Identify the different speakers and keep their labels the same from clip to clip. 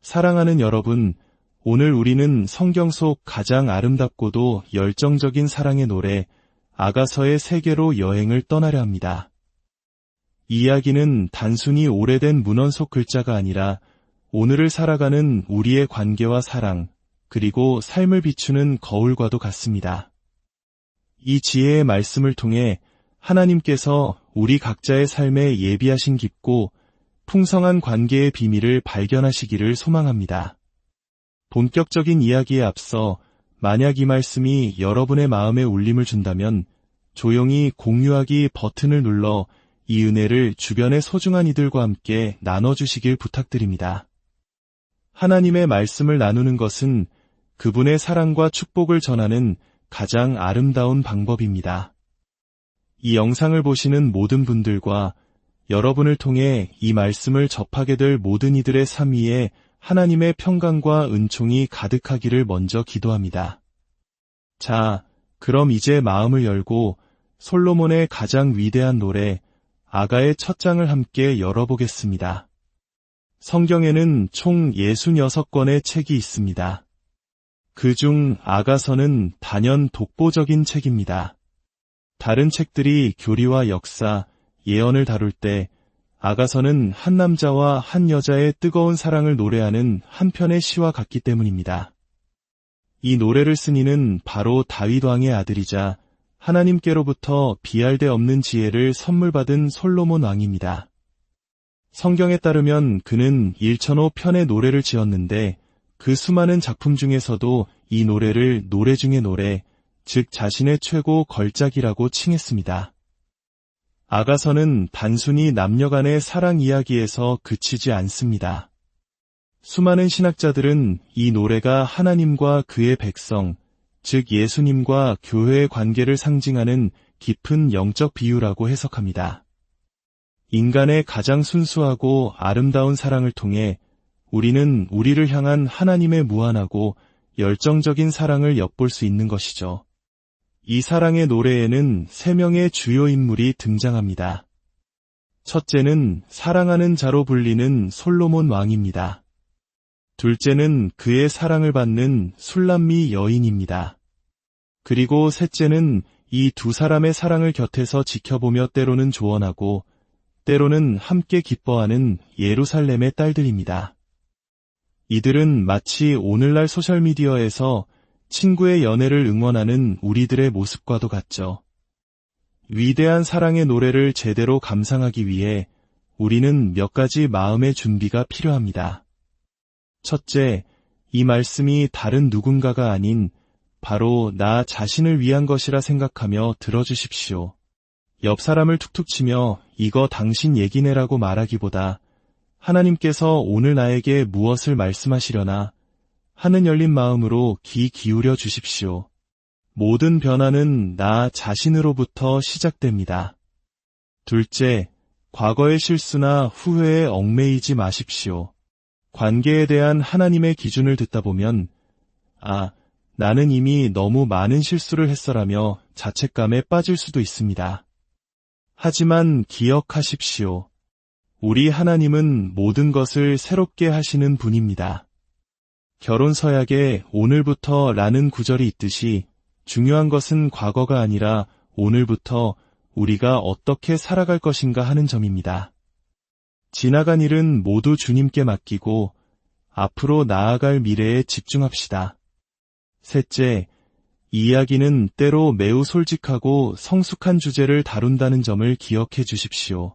Speaker 1: 사랑하는 여러분, 오늘 우리는 성경 속 가장 아름답고도 열정적인 사랑의 노래, 아가서의 세계로 여행을 떠나려 합니다. 이 이야기는 단순히 오래된 문헌 속 글자가 아니라 오늘을 살아가는 우리의 관계와 사랑, 그리고 삶을 비추는 거울과도 같습니다. 이 지혜의 말씀을 통해 하나님께서 우리 각자의 삶에 예비하신 깊고 풍성한 관계의 비밀을 발견하시기를 소망합니다. 본격적인 이야기에 앞서 만약 이 말씀이 여러분의 마음에 울림을 준다면 조용히 공유하기 버튼을 눌러 이 은혜를 주변의 소중한 이들과 함께 나눠주시길 부탁드립니다. 하나님의 말씀을 나누는 것은 그분의 사랑과 축복을 전하는 가장 아름다운 방법입니다. 이 영상을 보시는 모든 분들과 여러분을 통해 이 말씀을 접하게 될 모든 이들의 삶 위에 하나님의 평강과 은총이 가득하기를 먼저 기도합니다. 자, 그럼 이제 마음을 열고 솔로몬의 가장 위대한 노래, 아가의 첫 장을 함께 열어보겠습니다. 성경에는 총 66권의 책이 있습니다. 그중 아가서는 단연 독보적인 책입니다. 다른 책들이 교리와 역사, 예언을 다룰 때 아가서는 한 남자와 한 여자의 뜨거운 사랑을 노래하는 한 편의 시와 같기 때문입니다. 이 노래를 쓴 이는 바로 다윗 왕의 아들이자 하나님께로부터 비할 데 없는 지혜를 선물 받은 솔로몬 왕입니다. 성경에 따르면 그는 1005편의 노래를 지었는데 그 수많은 작품 중에서도 이 노래를 노래 중의 노래, 즉 자신의 최고 걸작이라고 칭했습니다. 아가서는 단순히 남녀 간의 사랑 이야기에서 그치지 않습니다. 수많은 신학자들은 이 노래가 하나님과 그의 백성, 즉 예수님과 교회의 관계를 상징하는 깊은 영적 비유라고 해석합니다. 인간의 가장 순수하고 아름다운 사랑을 통해 우리는 우리를 향한 하나님의 무한하고 열정적인 사랑을 엿볼 수 있는 것이죠. 이 사랑의 노래에는 3명의 주요 인물이 등장합니다. 첫째는 사랑하는 자로 불리는 솔로몬 왕입니다. 둘째는 그의 사랑을 받는 술람미 여인입니다. 그리고 셋째는 이 두 사람의 사랑을 곁에서 지켜보며 때로는 조언하고 때로는 함께 기뻐하는 예루살렘의 딸들입니다. 이들은 마치 오늘날 소셜미디어에서 친구의 연애를 응원하는 우리들의 모습과도 같죠. 위대한 사랑의 노래를 제대로 감상하기 위해 우리는 몇 가지 마음의 준비가 필요합니다. 첫째, 이 말씀이 다른 누군가가 아닌 바로 나 자신을 위한 것이라 생각하며 들어주십시오. 옆 사람을 툭툭 치며 이거 당신 얘기네라고 말하기보다 하나님께서 오늘 나에게 무엇을 말씀하시려나 하는 열린 마음으로 귀 기울여 주십시오. 모든 변화는 나 자신으로부터 시작됩니다. 둘째, 과거의 실수나 후회에 얽매이지 마십시오. 관계에 대한 하나님의 기준을 듣다 보면 나는 이미 너무 많은 실수를 했어라며 자책감에 빠질 수도 있습니다. 하지만 기억하십시오. 우리 하나님은 모든 것을 새롭게 하시는 분입니다. 결혼 서약에 오늘부터 라는 구절이 있듯이 중요한 것은 과거가 아니라 오늘부터 우리가 어떻게 살아갈 것인가 하는 점입니다. 지나간 일은 모두 주님께 맡기고 앞으로 나아갈 미래에 집중합시다. 셋째, 이 이야기는 때로 매우 솔직하고 성숙한 주제를 다룬다는 점을 기억해 주십시오.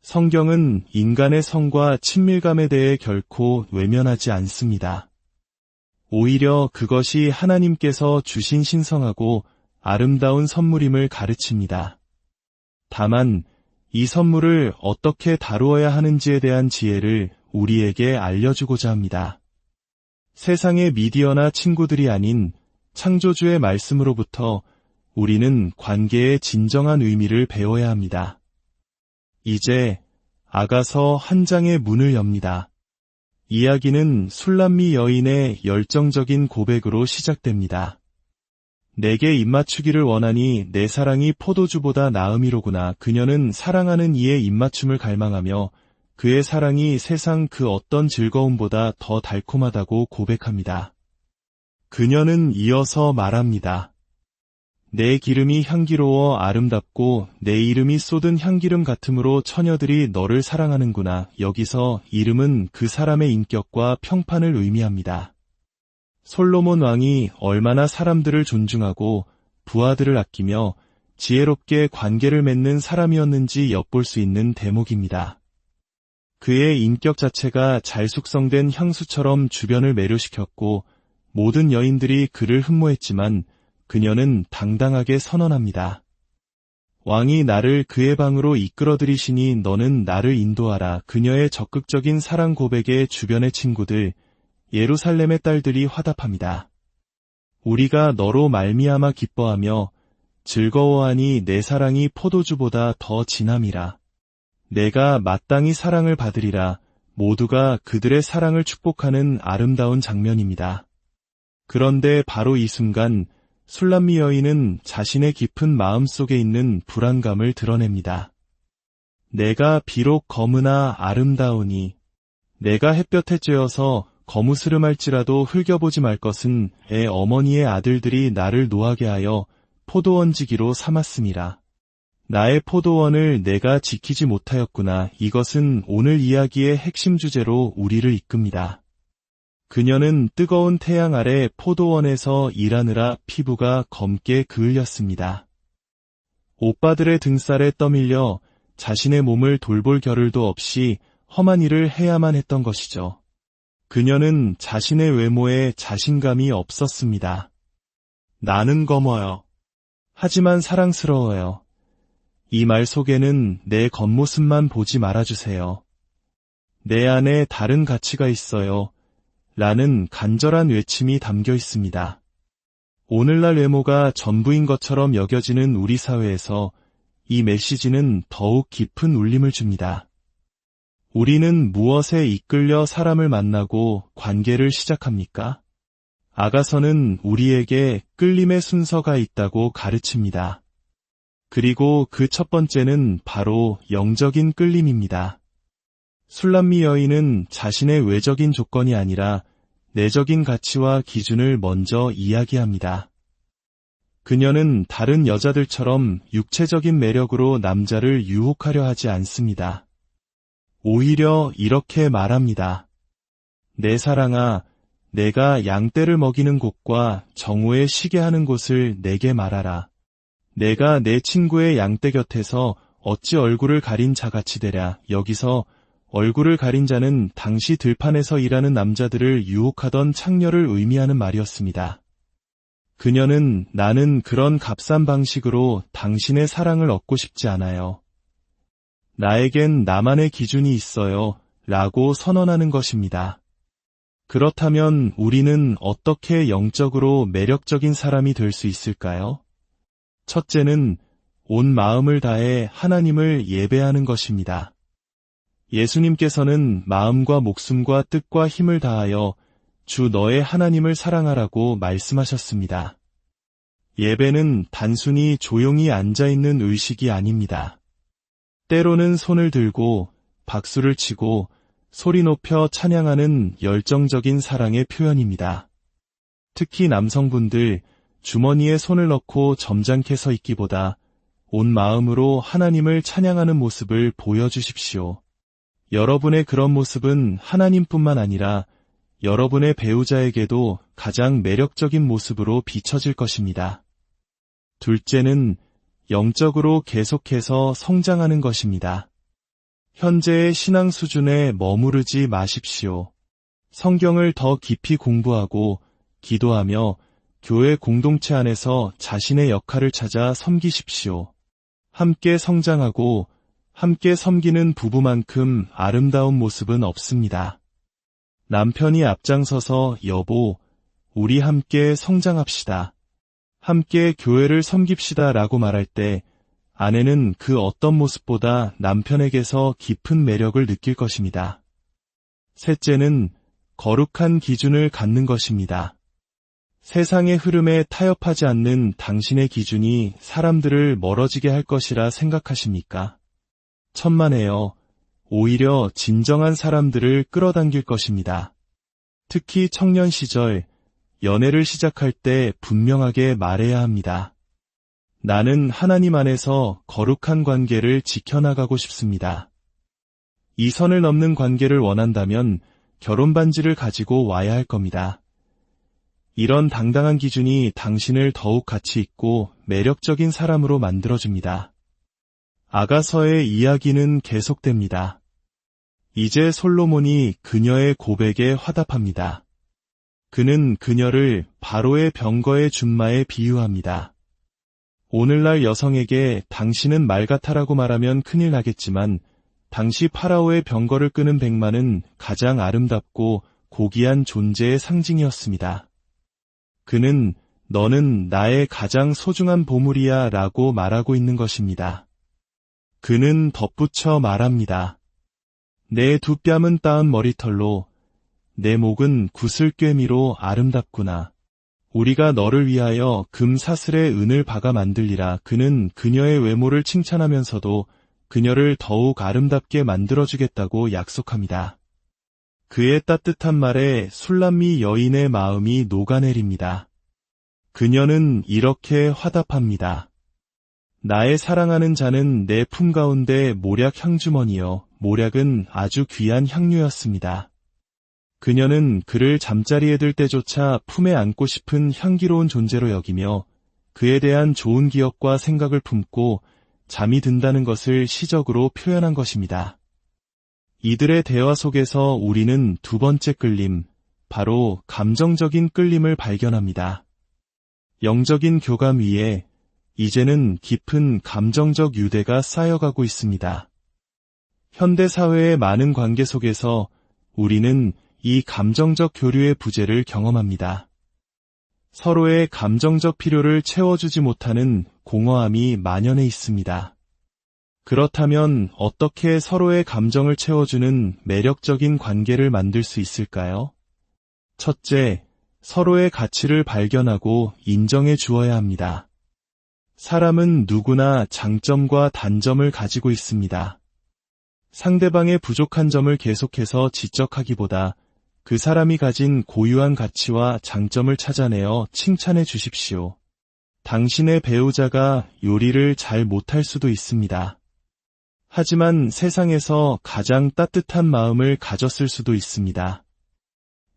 Speaker 1: 성경은 인간의 성과 친밀감에 대해 결코 외면하지 않습니다. 오히려 그것이 하나님께서 주신 신성하고 아름다운 선물임을 가르칩니다. 다만 이 선물을 어떻게 다루어야 하는지에 대한 지혜를 우리에게 알려주고자 합니다. 세상의 미디어나 친구들이 아닌 창조주의 말씀으로부터 우리는 관계의 진정한 의미를 배워야 합니다. 이제 아가서 1장의 문을 엽니다. 이야기는 술람미 여인의 열정적인 고백으로 시작됩니다. 내게 입맞추기를 원하니 내 사랑이 포도주보다 나음이로구나. 그녀는 사랑하는 이의 입맞춤을 갈망하며 그의 사랑이 세상 그 어떤 즐거움보다 더 달콤하다고 고백합니다. 그녀는 이어서 말합니다. 내 기름이 향기로워 아름답고 내 이름이 쏟은 향기름 같으므로 처녀들이 너를 사랑하는구나. 여기서 이름은 그 사람의 인격과 평판을 의미합니다. 솔로몬 왕이 얼마나 사람들을 존중하고 부하들을 아끼며 지혜롭게 관계를 맺는 사람이었는지 엿볼 수 있는 대목입니다. 그의 인격 자체가 잘 숙성된 향수처럼 주변을 매료시켰고 모든 여인들이 그를 흠모했지만 그녀는 당당하게 선언합니다. 왕이 나를 그의 방으로 이끌어들이시니 너는 나를 인도하라. 그녀의 적극적인 사랑 고백에 주변의 친구들, 예루살렘의 딸들이 화답합니다. 우리가 너로 말미암아 기뻐하며 즐거워하니 내 사랑이 포도주보다 더 진함이라. 내가 마땅히 사랑을 받으리라. 모두가 그들의 사랑을 축복하는 아름다운 장면입니다. 그런데 바로 이 순간 술람미 여인은 자신의 깊은 마음속에 있는 불안감을 드러냅니다. 내가 비록 검으나 아름다우니 내가 햇볕에 쬐어서 거무스름할지라도 흘겨보지 말 것은 애 어머니의 아들들이 나를 노하게 하여 포도원지기로 삼았음이라. 나의 포도원을 내가 지키지 못하였구나. 이것은 오늘 이야기의 핵심 주제로 우리를 이끕니다. 그녀는 뜨거운 태양 아래 포도원에서 일하느라 피부가 검게 그을렸습니다. 오빠들의 등살에 떠밀려 자신의 몸을 돌볼 겨를도 없이 험한 일을 해야만 했던 것이죠. 그녀는 자신의 외모에 자신감이 없었습니다. 나는 검어요. 하지만 사랑스러워요. 이 말 속에는 내 겉모습만 보지 말아주세요. 내 안에 다른 가치가 있어요. 라는 간절한 외침이 담겨 있습니다. 오늘날 외모가 전부인 것처럼 여겨지는 우리 사회에서 이 메시지는 더욱 깊은 울림을 줍니다. 우리는 무엇에 이끌려 사람을 만나고 관계를 시작합니까? 아가서는 우리에게 끌림의 순서가 있다고 가르칩니다. 그리고 그 첫 번째는 바로 영적인 끌림입니다. 술람미 여인은 자신의 외적인 조건이 아니라 내적인 가치와 기준을 먼저 이야기합니다. 그녀는 다른 여자들처럼 육체적인 매력으로 남자를 유혹하려 하지 않습니다. 오히려 이렇게 말합니다. 내 사랑아, 내가 양떼를 먹이는 곳과 정오에 쉬게 하는 곳을 내게 말하라. 내가 내 친구의 양떼 곁에서 어찌 얼굴을 가린 자같이 되랴. 여기서 얼굴을 가린 자는 당시 들판에서 일하는 남자들을 유혹하던 창녀를 의미하는 말이었습니다. 그녀는 나는 그런 값싼 방식으로 당신의 사랑을 얻고 싶지 않아요. 나에겐 나만의 기준이 있어요. 라고 선언하는 것입니다. 그렇다면 우리는 어떻게 영적으로 매력적인 사람이 될 수 있을까요? 첫째는 온 마음을 다해 하나님을 예배하는 것입니다. 예수님께서는 마음과 목숨과 뜻과 힘을 다하여 주 너의 하나님을 사랑하라고 말씀하셨습니다. 예배는 단순히 조용히 앉아있는 의식이 아닙니다. 때로는 손을 들고 박수를 치고 소리 높여 찬양하는 열정적인 사랑의 표현입니다. 특히 남성분들, 주머니에 손을 넣고 점잖게 서 있기보다 온 마음으로 하나님을 찬양하는 모습을 보여주십시오. 여러분의 그런 모습은 하나님뿐만 아니라 여러분의 배우자에게도 가장 매력적인 모습으로 비춰질 것입니다. 둘째는 영적으로 계속해서 성장하는 것입니다. 현재의 신앙 수준에 머무르지 마십시오. 성경을 더 깊이 공부하고 기도하며 교회 공동체 안에서 자신의 역할을 찾아 섬기십시오. 함께 성장하고 함께 섬기는 부부만큼 아름다운 모습은 없습니다. 남편이 앞장서서 여보, 우리 함께 성장합시다. 함께 교회를 섬깁시다 라고 말할 때 아내는 그 어떤 모습보다 남편에게서 깊은 매력을 느낄 것입니다. 셋째는 거룩한 기준을 갖는 것입니다. 세상의 흐름에 타협하지 않는 당신의 기준이 사람들을 멀어지게 할 것이라 생각하십니까? 천만에요. 오히려 진정한 사람들을 끌어당길 것입니다. 특히 청년 시절, 연애를 시작할 때 분명하게 말해야 합니다. 나는 하나님 안에서 거룩한 관계를 지켜나가고 싶습니다. 이 선을 넘는 관계를 원한다면 결혼 반지를 가지고 와야 할 겁니다. 이런 당당한 기준이 당신을 더욱 가치 있고 매력적인 사람으로 만들어줍니다. 아가서의 이야기는 계속됩니다. 이제 솔로몬이 그녀의 고백에 화답합니다. 그는 그녀를 바로의 병거의 준마에 비유합니다. 오늘날 여성에게 당신은 말 같아라고 말하면 큰일 나겠지만 당시 파라오의 병거를 끄는 백마는 가장 아름답고 고귀한 존재의 상징이었습니다. 그는 너는 나의 가장 소중한 보물이야 라고 말하고 있는 것입니다. 그는 덧붙여 말합니다. 내 두 뺨은 따은 머리털로 내 목은 구슬꿰미로 아름답구나. 우리가 너를 위하여 금 사슬에 은을 박아 만들리라. 그는 그녀의 외모를 칭찬하면서도 그녀를 더욱 아름답게 만들어주겠다고 약속합니다. 그의 따뜻한 말에 술람미 여인의 마음이 녹아내립니다. 그녀는 이렇게 화답합니다. 나의 사랑하는 자는 내 품 가운데 모략 향주머니여. 모략은 아주 귀한 향료였습니다. 그녀는 그를 잠자리에 들 때조차 품에 안고 싶은 향기로운 존재로 여기며 그에 대한 좋은 기억과 생각을 품고 잠이 든다는 것을 시적으로 표현한 것입니다. 이들의 대화 속에서 우리는 두 번째 끌림, 바로 감정적인 끌림을 발견합니다. 영적인 교감 위에 이제는 깊은 감정적 유대가 쌓여가고 있습니다. 현대사회의 많은 관계 속에서 우리는 이 감정적 교류의 부재를 경험합니다. 서로의 감정적 필요를 채워주지 못하는 공허함이 만연해 있습니다. 그렇다면 어떻게 서로의 감정을 채워주는 매력적인 관계를 만들 수 있을까요? 첫째, 서로의 가치를 발견하고 인정해 주어야 합니다. 사람은 누구나 장점과 단점을 가지고 있습니다. 상대방의 부족한 점을 계속해서 지적하기보다 그 사람이 가진 고유한 가치와 장점을 찾아내어 칭찬해 주십시오. 당신의 배우자가 요리를 잘 못할 수도 있습니다. 하지만 세상에서 가장 따뜻한 마음을 가졌을 수도 있습니다.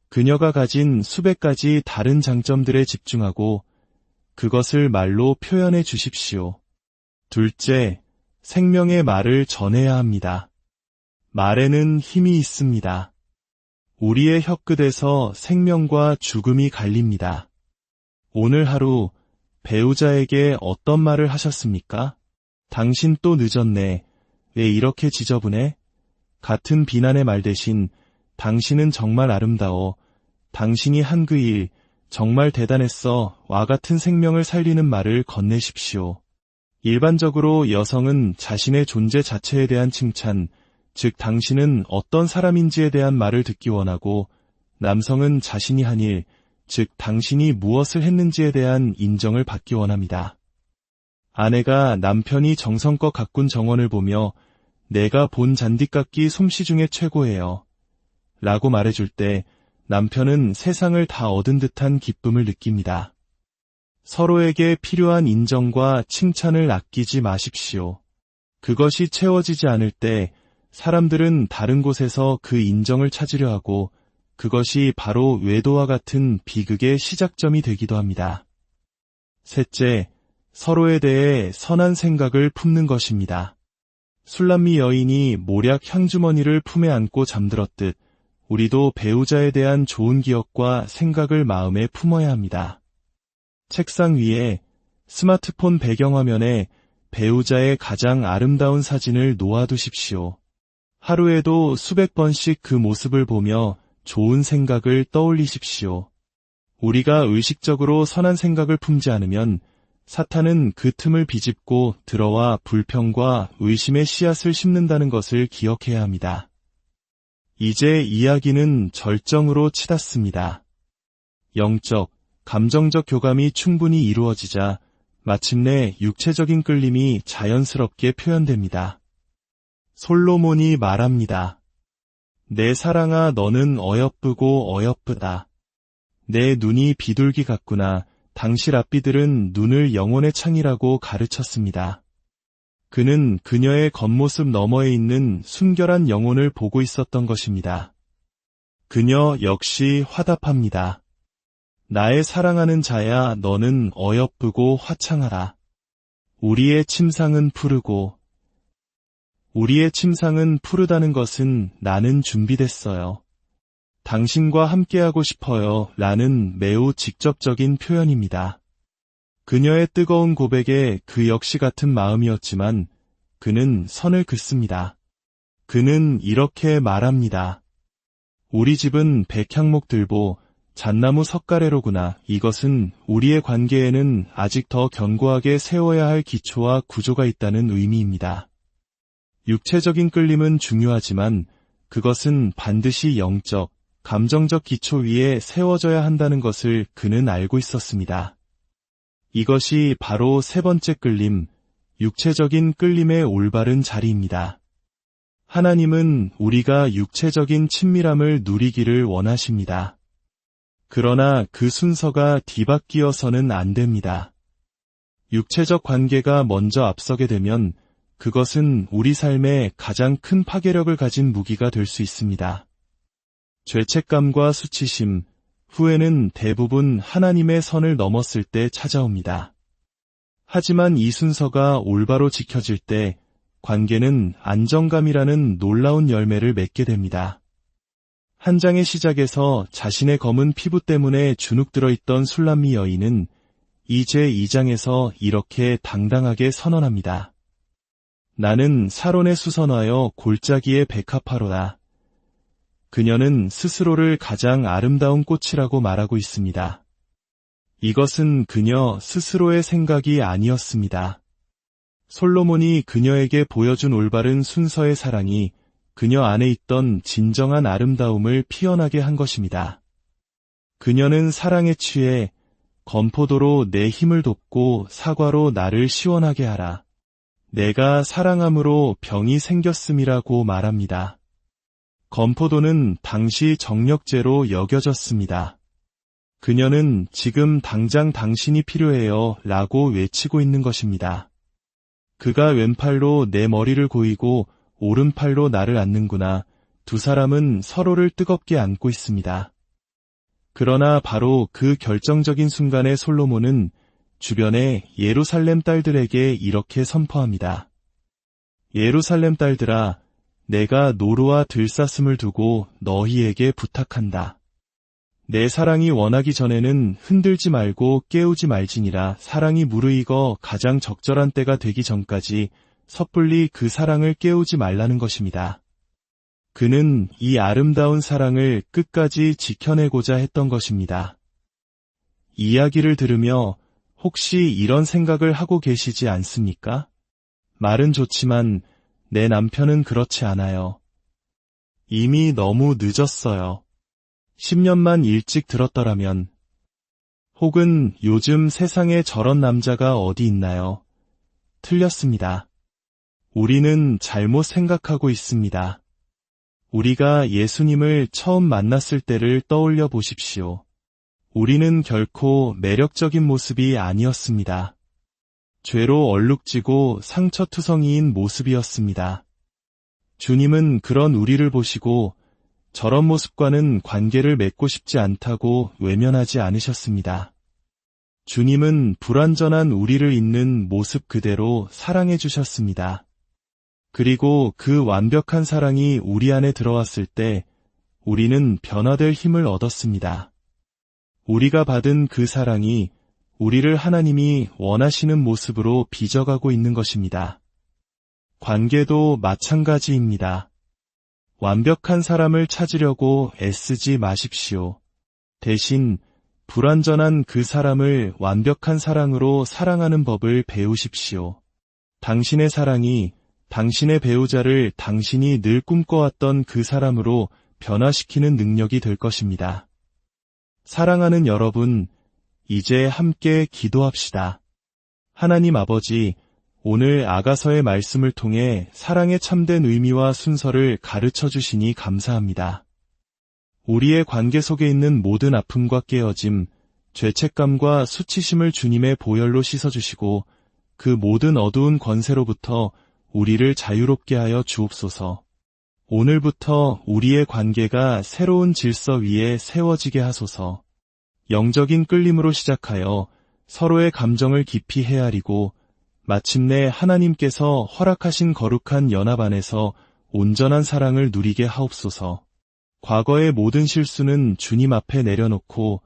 Speaker 1: 그녀가 가진 수백 가지 다른 장점들에 집중하고 그것을 말로 표현해 주십시오. 둘째, 생명의 말을 전해야 합니다. 말에는 힘이 있습니다. 우리의 혀끝에서 생명과 죽음이 갈립니다. 오늘 하루 배우자에게 어떤 말을 하셨습니까? 당신 또 늦었네. 왜 이렇게 지저분해? 같은 비난의 말 대신 당신은 정말 아름다워. 당신이 한 그 일 정말 대단했어. 와 같은 생명을 살리는 말을 건네십시오. 일반적으로 여성은 자신의 존재 자체에 대한 칭찬, 즉 당신은 어떤 사람인지에 대한 말을 듣기 원하고 남성은 자신이 한 일, 즉 당신이 무엇을 했는지에 대한 인정을 받기 원합니다. 아내가 남편이 정성껏 가꾼 정원을 보며 내가 본 잔디깎기 솜씨 중에 최고예요 라고 말해줄 때 남편은 세상을 다 얻은 듯한 기쁨을 느낍니다. 서로에게 필요한 인정과 칭찬을 아끼지 마십시오. 그것이 채워지지 않을 때 사람들은 다른 곳에서 그 인정을 찾으려 하고 그것이 바로 외도와 같은 비극의 시작점이 되기도 합니다. 셋째, 서로에 대해 선한 생각을 품는 것입니다. 술람미 여인이 모략 향주머니를 품에 안고 잠들었듯 우리도 배우자에 대한 좋은 기억과 생각을 마음에 품어야 합니다. 책상 위에 스마트폰 배경화면에 배우자의 가장 아름다운 사진을 놓아두십시오. 하루에도 수백 번씩 그 모습을 보며 좋은 생각을 떠올리십시오. 우리가 의식적으로 선한 생각을 품지 않으면 사탄은 그 틈을 비집고 들어와 불평과 의심의 씨앗을 심는다는 것을 기억해야 합니다. 이제 이야기는 절정으로 치닫습니다. 영적, 감정적 교감이 충분히 이루어지자 마침내 육체적인 끌림이 자연스럽게 표현됩니다. 솔로몬이 말합니다. 내 사랑아, 너는 어여쁘고 어여쁘다. 내 눈이 비둘기 같구나. 당시 랍비들은 눈을 영혼의 창이라고 가르쳤습니다. 그는 그녀의 겉모습 너머에 있는 순결한 영혼을 보고 있었던 것입니다. 그녀 역시 화답합니다. 나의 사랑하는 자야, 너는 어여쁘고 화창하라. 우리의 침상은 푸르고, 우리의 침상은 푸르다는 것은 나는 준비됐어요. 당신과 함께하고 싶어요. 라는 매우 직접적인 표현입니다. 그녀의 뜨거운 고백에 그 역시 같은 마음이었지만 그는 선을 긋습니다. 그는 이렇게 말합니다. 우리 집은 백향목들보 잣나무 석가래로구나. 이것은 우리의 관계에는 아직 더 견고하게 세워야 할 기초와 구조가 있다는 의미입니다. 육체적인 끌림은 중요하지만 그것은 반드시 영적, 감정적 기초 위에 세워져야 한다는 것을 그는 알고 있었습니다. 이것이 바로 세 번째 끌림, 육체적인 끌림의 올바른 자리입니다. 하나님은 우리가 육체적인 친밀함을 누리기를 원하십니다. 그러나 그 순서가 뒤바뀌어서는 안 됩니다. 육체적 관계가 먼저 앞서게 되면 그것은 우리 삶에 가장 큰 파괴력을 가진 무기가 될 수 있습니다. 죄책감과 수치심, 후회는 대부분 하나님의 선을 넘었을 때 찾아옵니다. 하지만 이 순서가 올바로 지켜질 때 관계는 안정감이라는 놀라운 열매를 맺게 됩니다. 한 장의 시작에서 자신의 검은 피부 때문에 주눅들어 있던 술람미 여인은 이제 2장에서 이렇게 당당하게 선언합니다. 나는 사론에 수선하여 골짜기에 백합화로다. 그녀는 스스로를 가장 아름다운 꽃이라고 말하고 있습니다. 이것은 그녀 스스로의 생각이 아니었습니다. 솔로몬이 그녀에게 보여준 올바른 순서의 사랑이 그녀 안에 있던 진정한 아름다움을 피어나게 한 것입니다. 그녀는 사랑에 취해 건포도로 내 힘을 돋고 사과로 나를 시원하게 하라. 내가 사랑함으로 병이 생겼음이라고 말합니다. 건포도는 당시 정력제로 여겨졌습니다. 그녀는 지금 당장 당신이 필요해요 라고 외치고 있는 것입니다. 그가 왼팔로 내 머리를 고이고 오른팔로 나를 안는구나. 두 사람은 서로를 뜨겁게 안고 있습니다. 그러나 바로 그 결정적인 순간에 솔로몬은 주변의 예루살렘 딸들에게 이렇게 선포합니다. 예루살렘 딸들아, 내가 노루와 들사슴을 두고 너희에게 부탁한다. 내 사랑이 원하기 전에는 흔들지 말고 깨우지 말지니라. 사랑이 무르익어 가장 적절한 때가 되기 전까지 섣불리 그 사랑을 깨우지 말라는 것입니다. 그는 이 아름다운 사랑을 끝까지 지켜내고자 했던 것입니다. 이야기를 들으며 혹시 이런 생각을 하고 계시지 않습니까? 말은 좋지만 내 남편은 그렇지 않아요. 이미 너무 늦었어요. 10년만 일찍 들었더라면. 혹은 요즘 세상에 저런 남자가 어디 있나요? 틀렸습니다. 우리는 잘못 생각하고 있습니다. 우리가 예수님을 처음 만났을 때를 떠올려 보십시오. 우리는 결코 매력적인 모습이 아니었습니다. 죄로 얼룩지고 상처투성이인 모습이었습니다. 주님은 그런 우리를 보시고 저런 모습과는 관계를 맺고 싶지 않다고 외면하지 않으셨습니다. 주님은 불완전한 우리를 있는 모습 그대로 사랑해 주셨습니다. 그리고 그 완벽한 사랑이 우리 안에 들어왔을 때 우리는 변화될 힘을 얻었습니다. 우리가 받은 그 사랑이 우리를 하나님이 원하시는 모습으로 빚어가고 있는 것입니다. 관계도 마찬가지입니다. 완벽한 사람을 찾으려고 애쓰지 마십시오. 대신 불완전한 그 사람을 완벽한 사랑으로 사랑하는 법을 배우십시오. 당신의 사랑이 당신의 배우자를 당신이 늘 꿈꿔왔던 그 사람으로 변화시키는 능력이 될 것입니다. 사랑하는 여러분, 이제 함께 기도합시다. 하나님 아버지, 오늘 아가서의 말씀을 통해 사랑의 참된 의미와 순서를 가르쳐 주시니 감사합니다. 우리의 관계 속에 있는 모든 아픔과 깨어짐, 죄책감과 수치심을 주님의 보혈로 씻어주시고 그 모든 어두운 권세로부터 우리를 자유롭게 하여 주옵소서. 오늘부터 우리의 관계가 새로운 질서 위에 세워지게 하소서. 영적인 끌림으로 시작하여 서로의 감정을 깊이 헤아리고 마침내 하나님께서 허락하신 거룩한 연합 안에서 온전한 사랑을 누리게 하옵소서. 과거의 모든 실수는 주님 앞에 내려놓고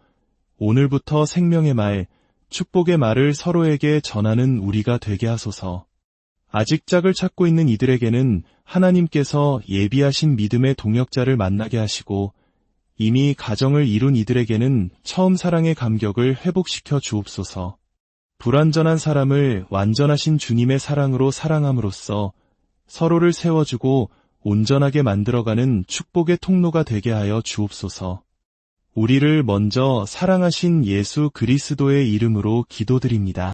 Speaker 1: 오늘부터 생명의 말, 축복의 말을 서로에게 전하는 우리가 되게 하소서. 아직 짝을 찾고 있는 이들에게는 하나님께서 예비하신 믿음의 동역자를 만나게 하시고 이미 가정을 이룬 이들에게는 처음 사랑의 감격을 회복시켜 주옵소서. 불완전한 사람을 완전하신 주님의 사랑으로 사랑함으로써 서로를 세워주고 온전하게 만들어가는 축복의 통로가 되게 하여 주옵소서. 우리를 먼저 사랑하신 예수 그리스도의 이름으로 기도드립니다.